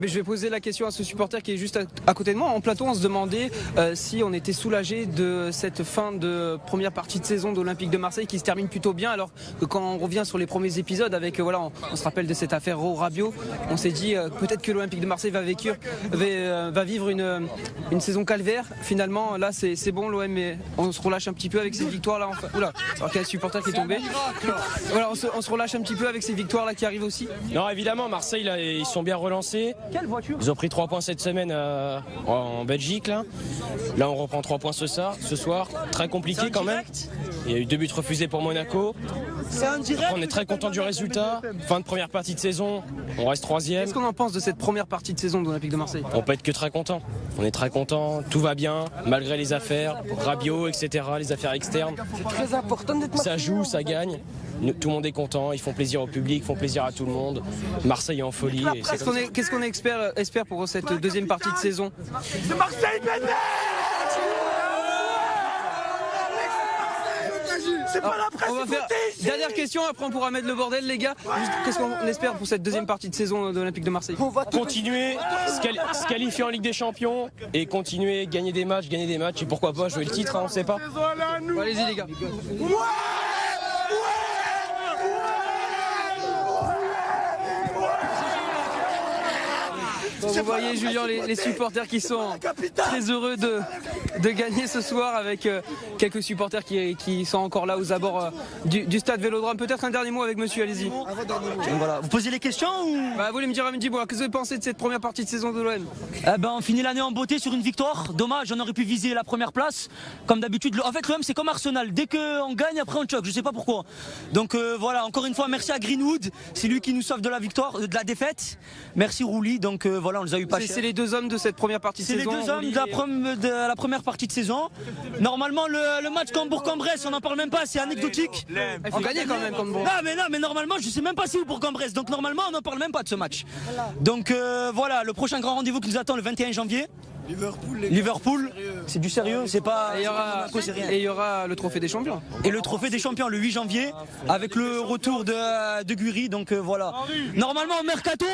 Mais je vais poser la question à ce supporter qui est juste à côté de moi. En plateau, on se demandait si on était soulagé de cette fin de première partie de saison d'Olympique de Marseille qui se termine plutôt bien, alors que quand on revient sur les premiers épisodes avec on se rappelle de cette affaire Rabiot, on s'est dit peut-être que l'Olympique de Marseille va vivre une saison calvaire. Finalement, là c'est bon, l'OM, on se relâche un petit peu avec ces victoires là. Oula, alors qu'il y a un supporter qui est tombé. Voilà, on se relâche un petit peu avec ces victoires là qui arrivent aussi. Non, évidemment, Marseille là, ils sont bien relancés. Quelle voiture ? Ils ont pris 3 points cette semaine en Belgique. Là, on reprend 3 points ce soir. Très compliqué quand même. Il y a eu 2 buts refusés pour Monaco. On est très content du résultat. Fin de première partie de saison, on reste 3e. Qu'est-ce qu'on en pense de cette première partie de saison d'Olympique de Marseille ? On peut être que très content. On est très content, tout va bien, malgré les affaires, Rabiot, etc., les affaires externes. C'est très important d'être Ça joue, ça gagne. Tout le monde est content, ils font plaisir au public, font plaisir à tout le monde. Marseille est en folie. Qu'est-ce qu'on espère pour cette deuxième partie de saison ? C'est Marseille, bébé! C'est pas la presse, on va faire dernière question, après on pourra mettre le bordel, les gars. Qu'est-ce qu'on espère pour cette deuxième partie de saison de l'Olympique de Marseille ? Continuer, se qualifier en Ligue des Champions et continuer, gagner des matchs et pourquoi pas jouer le titre, on sait pas. Bon, allez-y les gars. Bon, vous voyez Julien, les supporters qui sont très heureux de gagner ce soir, avec quelques supporters qui sont encore là aux abords du stade Vélodrome. Peut-être un dernier mot avec monsieur, allez-y. Voilà. Vous posez les questions ou... Vous voulez me dire à midi, qu'est-ce que vous pensez de cette première partie de saison de l'OM ? On finit l'année en beauté sur une victoire. Dommage, on aurait pu viser la première place. Comme d'habitude, en fait l'OM c'est comme Arsenal. Dès qu'on gagne, après on choque, je sais pas pourquoi. Donc voilà, encore une fois, merci à Greenwood. C'est lui qui nous sauve de la victoire, de la défaite. Merci Rouli, donc voilà, on les a eu pas cher. C'est les deux hommes de cette première partie de saison. C'est les deux hommes de la première partie de saison. Normalement, le match contre Bourg-en-Bresse, on n'en parle même pas, c'est anecdotique. Il faut gagner quand même contre Bourg. Non, mais normalement, je sais même pas si c'est Bourg-en-Bresse. Donc normalement, on n'en parle même pas de ce match. Donc voilà, le prochain grand rendez-vous qui nous attend le 21 janvier. Liverpool, c'est du sérieux, c'est pas. Et il y aura le trophée des champions. Et le trophée des champions le 8 janvier avec le retour de Guri. Donc voilà. Normalement au mercato.